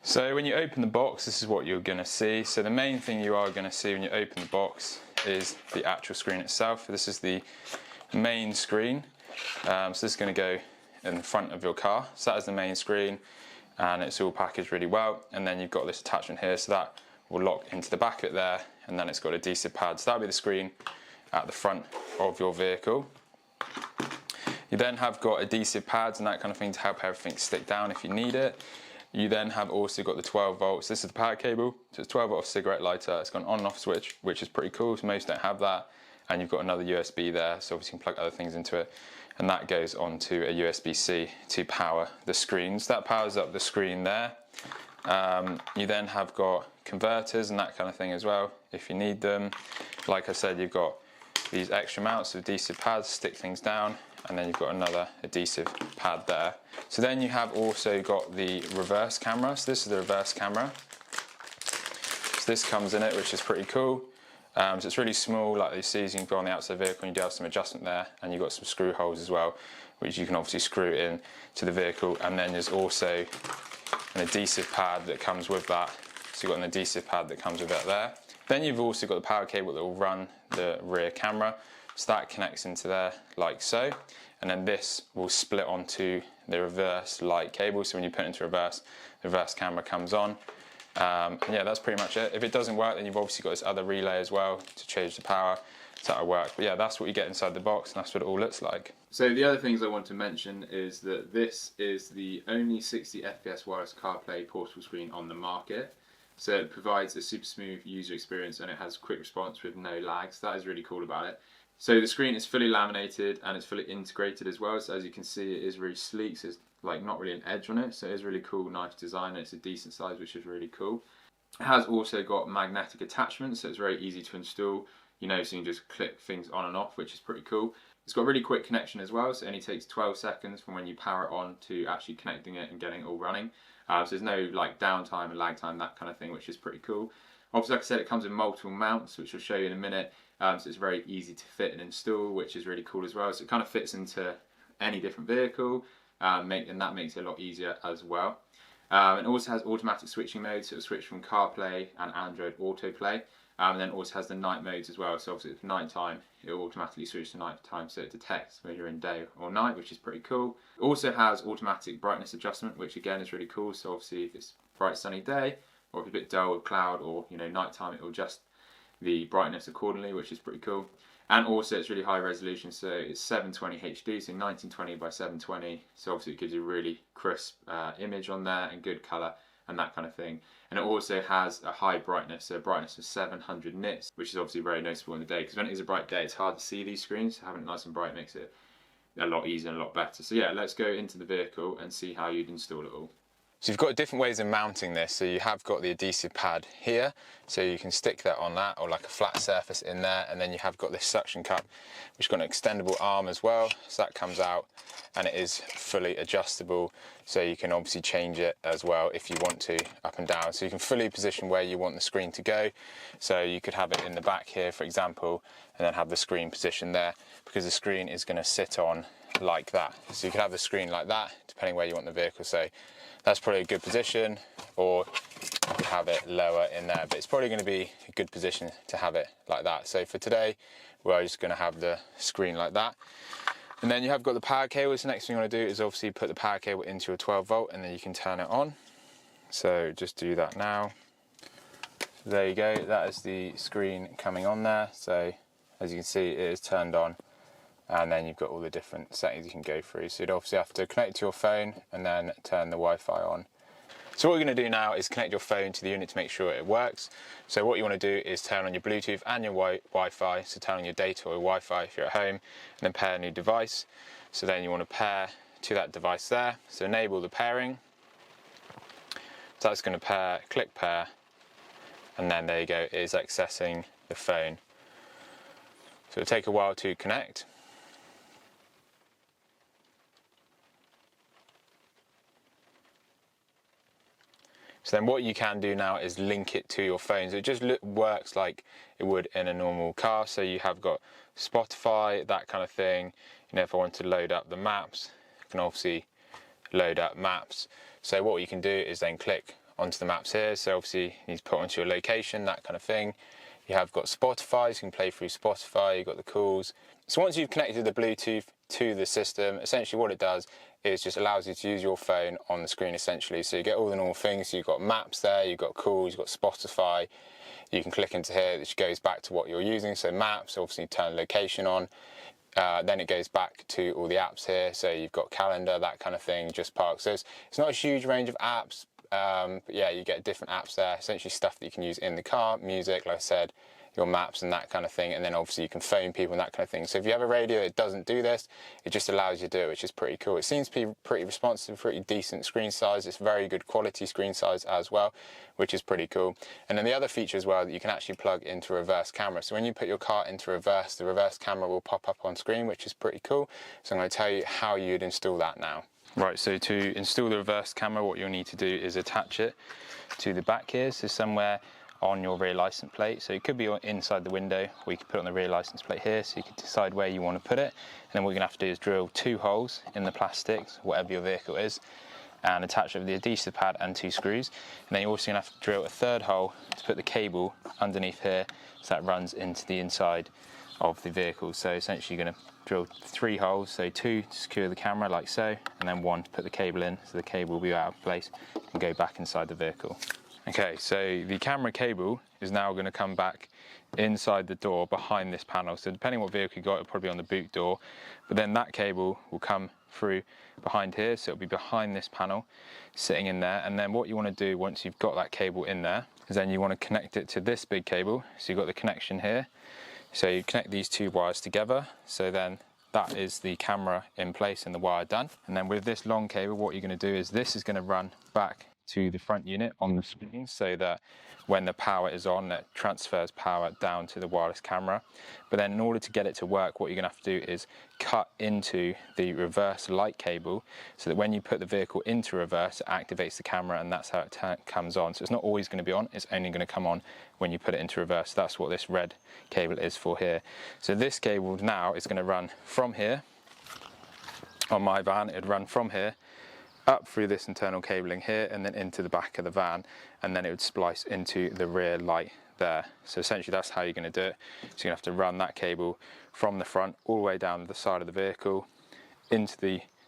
So when you open the box, this is what you're going to see. So the main thing you are going to see when you open the box is the actual screen itself. This is the main screen. So this is going to go in the front of your car. So that is the main screen, and it's all packaged really well. And then you've got this attachment here, so that will lock into the back of it there, and then it's got adhesive pads. So that'll be the screen at the front of your vehicle. You then have got adhesive pads and that kind of thing to help everything stick down if you need it. You then have also got the 12 volts. This is the power cable, so it's 12 volt cigarette lighter. It's got an on and off switch, which is pretty cool, so most don't have that. And you've got another USB there, so obviously you can plug other things into it. And that goes onto a USB-C to power the screens. That powers up the screen there. You then have got converters and that kind of thing as well, if you need them. Like I said, you've got these extra mounts of adhesive pads, stick things down, and then you've got another adhesive pad there. So then you have also got the reverse camera. So this is the reverse camera. So this comes in it, which is pretty cool. So it's really small, like you see, you can go on the outside of the vehicle and you do have some adjustment there, and you've got some screw holes as well, which you can obviously screw in to the vehicle. And then there's also an adhesive pad that comes with that. So you've got an adhesive pad that comes with it there. Then you've also got the power cable that will run the rear camera. So that connects into there like so. And then this will split onto the reverse light cable. So when you put it into reverse, the reverse camera comes on. And yeah, that's pretty much it. If it doesn't work, then you've obviously got this other relay as well to change the power. So that'll work. But yeah, that's what you get inside the box, and that's what it all looks like. So the other things I want to mention is that this is the only 60 FPS wireless CarPlay portable screen on the market. So it provides a super smooth user experience, and it has quick response with no lags. That is really cool about it. So the screen is fully laminated and it's fully integrated as well. So as you can see, it is really sleek. So it's like not really an edge on it. So it is really cool, nice design, and it's a decent size, which is really cool. It has also got magnetic attachments, so it's very easy to install. So you can just click things on and off, which is pretty cool. It's got really quick connection as well, so it only takes 12 seconds from when you power it on to actually connecting it and getting it all running. So there's no like downtime and lag time, that kind of thing, which is pretty cool. Obviously, like I said, it comes with multiple mounts, which I'll show you in a minute. So it's very easy to fit and install, which is really cool as well. So it kind of fits into any different vehicle, and that makes it a lot easier as well. It also has automatic switching modes, so it'll switch from CarPlay and Android Autoplay. And then also has the night modes as well, so obviously for night time it will automatically switch to night time, so it detects whether you're in day or night, which is pretty cool. It also has automatic brightness adjustment, which again is really cool. So obviously if it's a bright sunny day, or if it's a bit dull with cloud, or night time, it will adjust the brightness accordingly, which is pretty cool. And also it's really high resolution, so it's 720 HD, so 1920 by 720, so obviously it gives you a really crisp image on there and good colour and that kind of thing. And it also has a high brightness, so a brightness of 700 nits, which is obviously very noticeable in the day, because when it is a bright day it's hard to see these screens, so having it nice and bright makes it a lot easier and a lot better. So yeah, let's go into the vehicle and see how you'd install it all. So you've got different ways of mounting this. So you have got the adhesive pad here, so you can stick that on that, or like a flat surface in there, and then you have got this suction cup, which has got an extendable arm as well, so that comes out and it is fully adjustable, so you can obviously change it as well if you want to, up and down. So you can fully position where you want the screen to go. So you could have it in the back here, for example, and then have the screen positioned there, because the screen is going to sit on like that. So you could have the screen like that, depending where you want the vehicle. So that's probably a good position, or you could have it lower in there, but it's probably going to be a good position to have it like that. So for today, we're just going to have the screen like that. And then you have got the power cable. So the next thing you want to do is obviously put the power cable into your 12 volt, and then you can turn it on. So just do that now. So there you go, that is the screen coming on there. So as you can see, it is turned on. And then you've got all the different settings you can go through. So you'd obviously have to connect to your phone and then turn the Wi-Fi on. So what we're going to do now is connect your phone to the unit to make sure it works. So what you want to do is turn on your Bluetooth and your Wi-Fi. So turn on your data or your Wi-Fi if you're at home, and then pair a new device. So then you want to pair to that device there. So enable the pairing. So that's going to pair, click pair, and then there you go, it is accessing the phone. So it'll take a while to connect. So then what you can do now is link it to your phone. So it just works like it would in a normal car. So you have got Spotify, that kind of thing. If I want to load up the maps, I can obviously load up maps. So what you can do is then click onto the maps here. So obviously you need to put onto your location, that kind of thing. You have got Spotify, so you can play through Spotify, you've got the calls. So once you've connected the Bluetooth to the system, essentially what it does is just allows you to use your phone on the screen essentially. So you get all the normal things, so you've got maps there, you've got calls, you've got Spotify. You can click into here, which goes back to what you're using. So maps, obviously turn location on. Then it goes back to all the apps here. So you've got calendar, that kind of thing, just park. So it's not a huge range of apps. But yeah, you get different apps there, essentially stuff that you can use in the car, music, like I said, your maps and that kind of thing, and then obviously you can phone people and that kind of thing. So if you have a radio that doesn't do this, it just allows you to do it, which is pretty cool. It seems to be pretty responsive, pretty decent screen size. It's very good quality screen size as well, which is pretty cool. And then the other feature as well, that you can actually plug into reverse camera. So when you put your car into reverse, the reverse camera will pop up on screen, which is pretty cool. So I'm going to tell you how you'd install that now. Right, so to install the reverse camera, what you'll need to do is attach it to the back here, so somewhere on your rear license plate. So it could be inside the window, or you can put it on the rear license plate here, so you can decide where you want to put it. And then what you're going to have to do is drill 2 holes in the plastics, whatever your vehicle is, and attach it with the adhesive pad and 2 screws. And then you're also going to have to drill a 3rd hole to put the cable underneath here, so that runs into the inside of the vehicle. So essentially you're going to drill 3 holes, so 2 to secure the camera like so, and then 1 to put the cable in, so the cable will be out of place and go back inside the vehicle. Okay, so the camera cable is now going to come back inside the door behind this panel. So depending on what vehicle you got, it'll probably be on the boot door, but then that cable will come through behind here, so it'll be behind this panel sitting in there. And then what you want to do once you've got that cable in there is then you want to connect it to this big cable. So you've got the connection here, so you connect these 2 wires together, so then that is the camera in place and the wire done. And then with this long cable, what you're going to do is this is going to run back to the front unit on the screen, so that when the power is on, it transfers power down to the wireless camera. But then in order to get it to work, what you're going to have to do is cut into the reverse light cable, so that when you put the vehicle into reverse, it activates the camera, and that's how it comes on. So it's not always going to be on, it's only going to come on when you put it into reverse. That's what this red cable is for here. So this cable now is going to run from here. On my van, it'd run from here up through this internal cabling here and then into the back of the van, and then it would splice into the rear light there. So essentially that's how you're going to do it. So you're going to have to run that cable from the front all the way down the side of the vehicle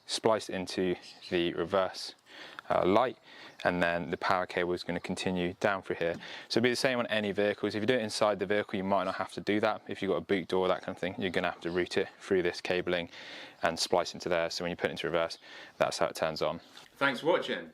spliced into the reverse light, and then the power cable is going to continue down through here. So it'll be the same on any vehicles. If you do it inside the vehicle, you might not have to do that. If you've got a boot door, that kind of thing, you're going to have to route it through this cabling and splice into there. So when you put it into reverse, that's how it turns on. Thanks for watching.